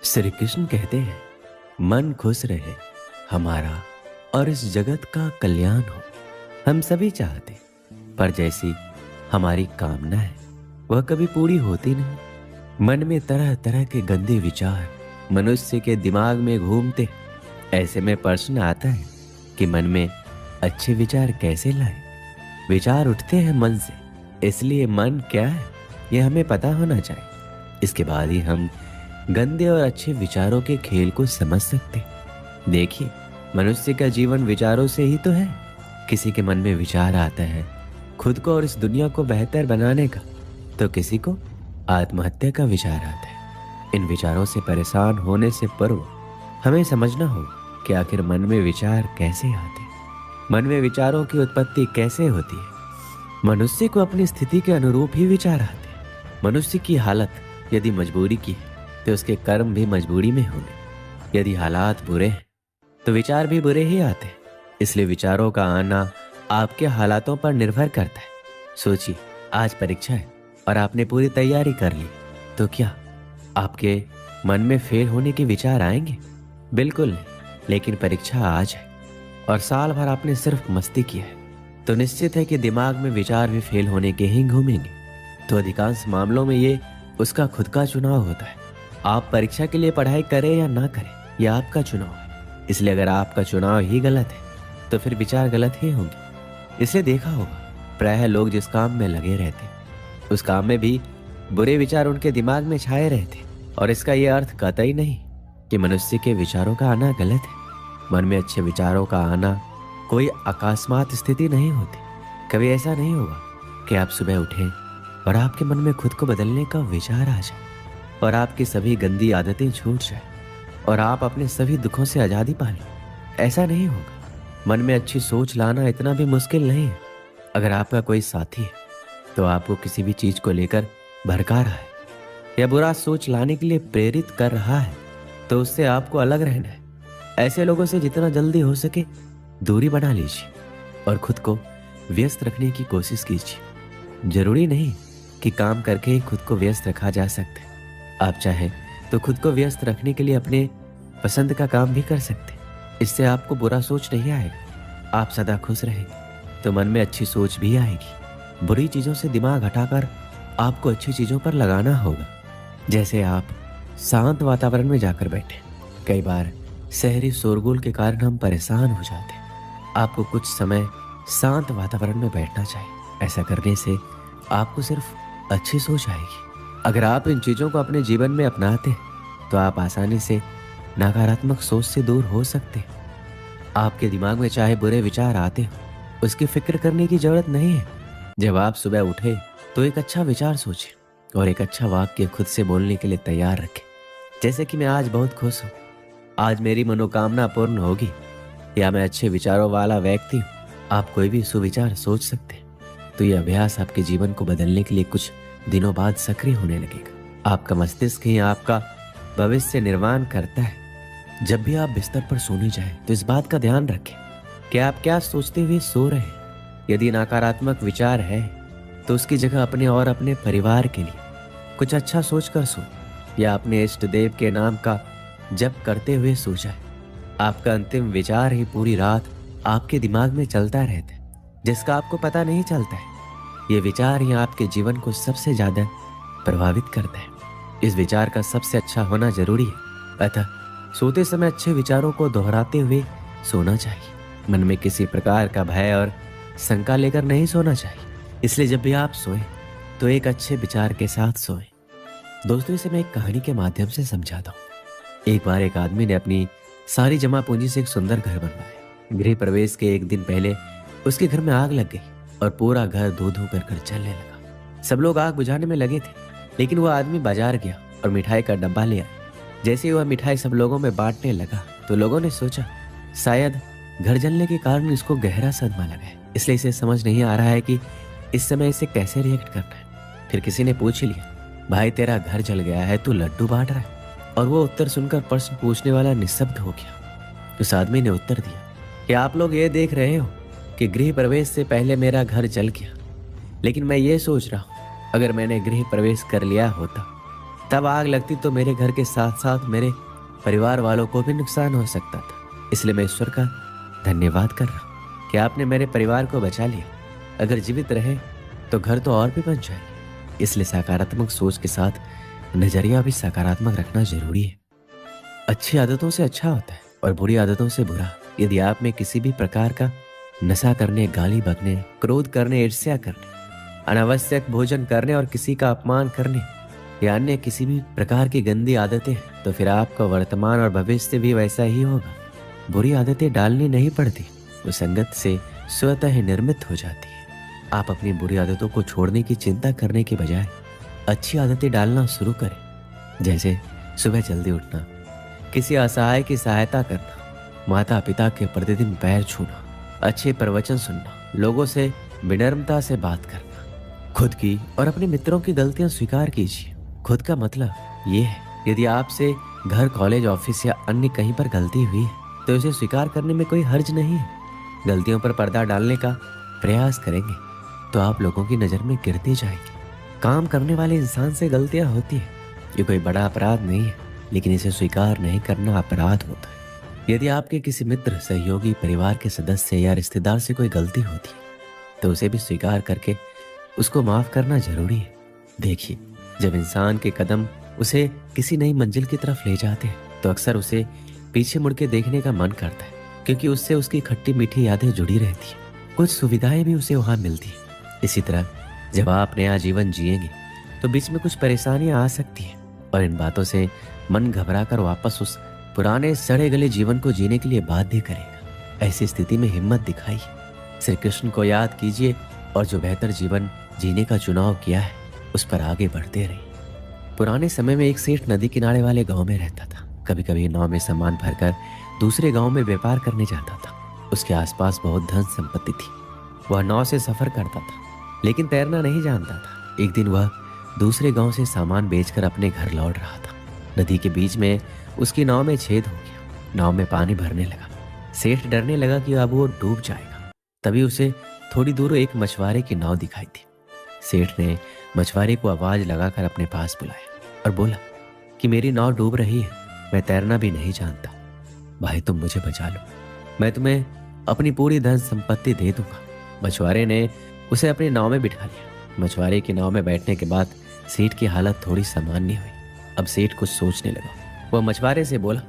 श्री कृष्ण कहते हैं, मन खुश रहे हमारा और इस जगत का कल्याण हो। हम सभी चाहते, पर जैसी हमारी कामना है वह कभी पूरी होती नहीं। मन में तरह तरह के गंदे विचार मनुष्य के दिमाग में घूमते। ऐसे में प्रश्न आता है कि मन में अच्छे विचार कैसे लाए। विचार उठते हैं मन से, इसलिए मन क्या है यह हमें पता होना चाहिए। इसके बाद ही हम गंदे और अच्छे विचारों के खेल को समझ सकते। देखिए, मनुष्य का जीवन विचारों से ही तो है। किसी के मन में विचार आता है खुद को और इस दुनिया को बेहतर बनाने का, तो किसी को आत्महत्या का विचार आता है। इन विचारों से परेशान होने से पूर्व हमें समझना होगा कि आखिर मन में विचार कैसे आते हैं, मन में विचारों की उत्पत्ति कैसे होती है। मनुष्य को अपनी स्थिति के अनुरूप ही विचार आते हैं। मनुष्य की हालत यदि मजबूरी की है तो उसके कर्म भी मजबूरी में होंगे। यदि हालात बुरे हैं तो विचार भी बुरे ही आते हैं। इसलिए विचारों का आना आपके हालातों पर निर्भर करता है। सोचिए, आज परीक्षा है और आपने पूरी तैयारी कर ली, तो क्या आपके मन में फेल होने के विचार आएंगे? बिल्कुल नहीं। लेकिन परीक्षा आज है और साल भर आपने सिर्फ मस्ती की है, तो निश्चित है कि दिमाग में विचार भी फेल होने के ही घूमेंगे। तो अधिकांश मामलों में ये उसका खुद का चुनाव होता है। आप परीक्षा के लिए पढ़ाई करें या ना करें, यह आपका चुनाव है। इसलिए अगर आपका चुनाव ही गलत है तो फिर विचार गलत ही होंगे। इसलिए देखा होगा, प्रायः लोग जिस काम में लगे रहते उस काम में भी बुरे विचार उनके दिमाग में छाए रहते। और इसका यह अर्थ कतई नहीं कि मनुष्य के विचारों का आना गलत है। मन में अच्छे विचारों का आना कोई अकस्मात स्थिति नहीं होती। कभी ऐसा नहीं होगा कि आप सुबह उठें और आपके मन में खुद को बदलने का विचार आ जाए और आपकी सभी गंदी आदतें छूट जाए और आप अपने सभी दुखों से आज़ादी पा लें। ऐसा नहीं होगा। मन में अच्छी सोच लाना इतना भी मुश्किल नहीं है। अगर आपका कोई साथी है तो आपको किसी भी चीज़ को लेकर भड़का रहा है या बुरा सोच लाने के लिए प्रेरित कर रहा है, तो उससे आपको अलग रहना है। ऐसे लोगों से जितना जल्दी हो सके दूरी बना लीजिए और खुद को व्यस्त रखने की कोशिश कीजिए। जरूरी नहीं कि काम करके ही खुद को व्यस्त रखा जा सकता है। आप चाहें तो खुद को व्यस्त रखने के लिए अपने पसंद का काम भी कर सकते। इससे आपको बुरा सोच नहीं आएगा। आप सदा खुश रहेंगे तो मन में अच्छी सोच भी आएगी। बुरी चीज़ों से दिमाग हटाकर आपको अच्छी चीज़ों पर लगाना होगा। जैसे आप शांत वातावरण में जाकर बैठे। कई बार शहरी शोरगुल के कारण हम परेशान हो जाते हैं। आपको कुछ समय शांत वातावरण में बैठना चाहिए। ऐसा करने से आपको सिर्फ अच्छी सोच आएगी। अगर आप इन चीज़ों को अपने जीवन में अपनाते हैं तो आप आसानी से नकारात्मक सोच से दूर हो सकते हैं। आपके दिमाग में चाहे बुरे विचार आते हो, उसकी फिक्र करने की जरूरत नहीं है। जब आप सुबह उठे तो एक अच्छा विचार सोचें और एक अच्छा वाक्य खुद से बोलने के लिए तैयार रखें। जैसे कि मैं आज बहुत खुश हूँ, आज मेरी मनोकामना पूर्ण होगी, या मैं अच्छे विचारों वाला व्यक्ति हूँ। आप कोई भी सुविचार सोच सकते हैं। तो यह अभ्यास आपके जीवन को बदलने के लिए कुछ दिनों बाद सक्रिय होने लगेगा। आपका मस्तिष्क ही आपका भविष्य निर्माण करता है। जब भी आप बिस्तर पर सोने जाएं तो इस बात का ध्यान रखें कि आप क्या सोचते हुए सो रहे हैं। यदि नकारात्मक विचार है तो उसकी जगह अपने और अपने परिवार के लिए कुछ अच्छा सोचकर सो, या अपने इष्ट देव के नाम का जप करते हुए सो जाए। आपका अंतिम विचार ही पूरी रात आपके दिमाग में चलता रहता है, जिसका आपको पता नहीं चलता है। ये विचार ही आपके जीवन को सबसे ज्यादा प्रभावित करता है। इस विचार का सबसे अच्छा होना जरूरी है। अतः सोते समय अच्छे विचारों को दोहराते हुए सोना चाहिए। मन में किसी प्रकार का भय और शंका लेकर नहीं सोना चाहिए। इसलिए जब भी आप सोएं तो एक अच्छे विचार के साथ सोएं। दोस्तों, इसे मैं एक कहानी के माध्यम से समझाता हूँ। एक बार एक आदमी ने अपनी सारी जमा पूंजी से एक सुंदर घर बनवाया। गृह प्रवेश के एक दिन पहले उसके घर में आग लग गई और पूरा घर धू धू कर जलने लगा। सब लोग आग बुझाने में लगे थे, लेकिन वह आदमी बाजार गया और मिठाई का डब्बा ले आया। जैसे ही वह मिठाई सब लोगों में बांटने लगा तो लोगों ने सोचा शायद घर जलने के कारण इसको गहरा सदमा लगा है, इसलिए इसे समझ नहीं आ रहा है कि इस समय इसे कैसे रिएक्ट करना है। फिर किसी ने पूछ लिया, भाई तेरा घर जल गया है, तू लड्डू बांट रहा है? और वो उत्तर सुनकर प्रश्न पूछने वाला निःशब्द हो गया। उस आदमी ने उत्तर दिया कि आप लोग ये देख रहे हो कि गृह प्रवेश से पहले मेरा घर जल गया, लेकिन मैं ये सोच रहा हूँ अगर मैंने गृह प्रवेश कर लिया होता तब आग लगती तो मेरे घर के साथ साथ मेरे परिवार वालों को भी नुकसान हो सकता था। इसलिए मैं ईश्वर का धन्यवाद कर रहा हूँ कि आपने मेरे परिवार को बचा लिया। अगर जीवित रहे तो घर तो और भी बन जाएगी। इसलिए सकारात्मक सोच के साथ नजरिया भी सकारात्मक रखना जरूरी है। अच्छी आदतों से अच्छा होता है और बुरी आदतों से बुरा। यदि आप में किसी भी प्रकार का नशा करने, गाली बकने, क्रोध करने, ईर्ष्या करने, अनावश्यक भोजन करने और किसी का अपमान करने या अन्य किसी भी प्रकार की गंदी आदतें हैं, तो फिर आपका वर्तमान और भविष्य भी वैसा ही होगा। बुरी आदतें डालनी नहीं पड़ती, वो संगत से स्वतः ही निर्मित हो जाती है। आप अपनी बुरी आदतों को छोड़ने की चिंता करने के बजाय अच्छी आदतें डालना शुरू करें। जैसे सुबह जल्दी उठना, किसी असहाय की सहायता करना, माता पिता के प्रतिदिन पैर छूना, अच्छे प्रवचन सुनना, लोगों से विनम्रता से बात करना। खुद की और अपने मित्रों की गलतियां स्वीकार कीजिए। खुद का मतलब ये है, यदि आपसे घर, कॉलेज, ऑफिस या अन्य कहीं पर गलती हुई है तो इसे स्वीकार करने में कोई हर्ज नहीं है। गलतियों पर पर्दा डालने का प्रयास करेंगे तो आप लोगों की नजर में गिरते जाएंगे। काम करने वाले इंसान से गलतियां होती है, ये कोई बड़ा अपराध नहीं है, लेकिन इसे स्वीकार नहीं करना अपराध होता है। यदि आपके किसी मित्र, सहयोगी, परिवार के सदस्य या रिश्तेदार से कोई गलती होती है तो उसे भी स्वीकार करके उसको माफ करना जरूरी है। देखिए, जब इंसान के कदम उसे किसी नई मंजिल की तरफ ले जाते हैं तो अक्सर उसे पीछे मुड़ के देखने का मन करता है, क्योंकि उससे उसकी खट्टी मीठी यादें जुड़ी रहती है। कुछ सुविधाएं भी उसे वहां मिलती है। इसी तरह जब आप नया जीवन जिएंगे तो बीच में कुछ परेशानियां आ सकती हैं और इन बातों से मन घबराकर वापस उस पुराने सड़े गले जीवन को जीने के लिए बाध्य करेगा। ऐसी स्थिति में हिम्मत दिखाइए, श्री कृष्ण को याद कीजिए और जो बेहतर जीवन जीने का चुनाव किया है उस पर आगे बढ़ते रहिए। पुराने समय में एक सेठ नदी किनारे वाले गांव में रहता था। कभी कभी नाव में सामान भरकर दूसरे गांव में व्यापार करने जाता था। उसके आसपास बहुत धन संपत्ति थी। वह नाव से सफर करता था लेकिन तैरना नहीं जानता था। एक दिन वह दूसरे गांव से सामान बेचकर अपने घर लौट रहा था। नदी के बीच में उसकी नाव में छेद हो गया। नाव में पानी भरने लगा। सेठ डरने लगा कि अब वो डूब जाएगा। तभी उसे थोड़ी दूर एक मछुआरे की नाव दिखाई थी। सेठ ने मछुआरे को आवाज लगाकर अपने पास बुलाया और बोला कि मेरी नाव डूब रही है, मैं तैरना भी नहीं जानता, भाई तुम मुझे बचा लो, मैं तुम्हें अपनी पूरी धन संपत्ति दे दूंगा। मछुआरे ने उसे अपनी नाव में बिठा लिया। मछुआरे की नाव में बैठने के बाद सेठ की हालत थोड़ी सामान्य हुई। अब सेठ कुछ सोचने लगा। वह मछुआरे से बोला,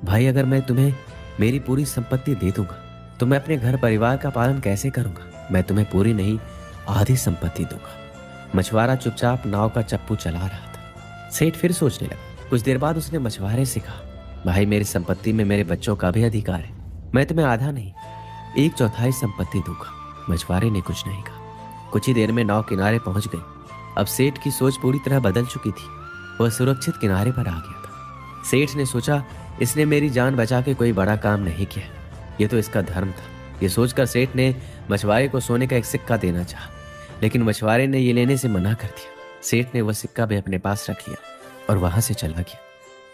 भाई अगर मैं तुम्हें मेरी पूरी संपत्ति दे दूंगा तो मैं अपने घर परिवार का पालन कैसे करूंगा? मैं तुम्हें पूरी नहीं आधी संपत्ति दूंगा। मछुआरा चुपचाप नाव का चप्पू चला रहा था। सेठ फिर सोचने लगा। कुछ देर बाद उसने मछुआरे से कहा, भाई मेरी संपत्ति में मेरे बच्चों का भी अधिकार है, मैं तुम्हें आधा नहीं 1/4 संपत्ति दूंगा। मछुआरे ने कुछ नहीं कहा। कुछ ही देर में नाव किनारे पहुंच गई। अब सेठ की सोच पूरी तरह बदल चुकी थी। वह सुरक्षित किनारे पर आ गया था। सेठ ने सोचा, इसने मेरी जान बचा के कोई बड़ा काम नहीं किया, ये तो इसका धर्म था। ये सोचकर सेठ ने मछुआरे को सोने का एक सिक्का देना चाहा, लेकिन मछुआरे ने ये लेने से मना कर दिया। सेठ ने वह सिक्का भी अपने पास रख लिया और वहां से चला गया।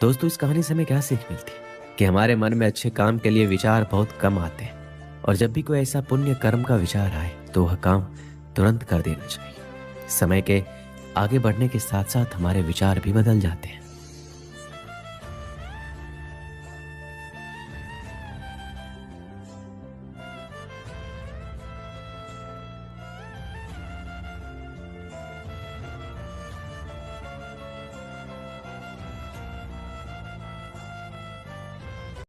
दोस्तों, इस कहानी से हमें क्या सीख मिलती है कि हमारे मन में अच्छे काम के लिए विचार बहुत कम आते हैं, और जब भी कोई ऐसा पुण्य कर्म का विचार आए तो वह काम तुरंत कर देना चाहिए। समय के आगे बढ़ने के साथ साथ हमारे विचार भी बदल जाते हैं।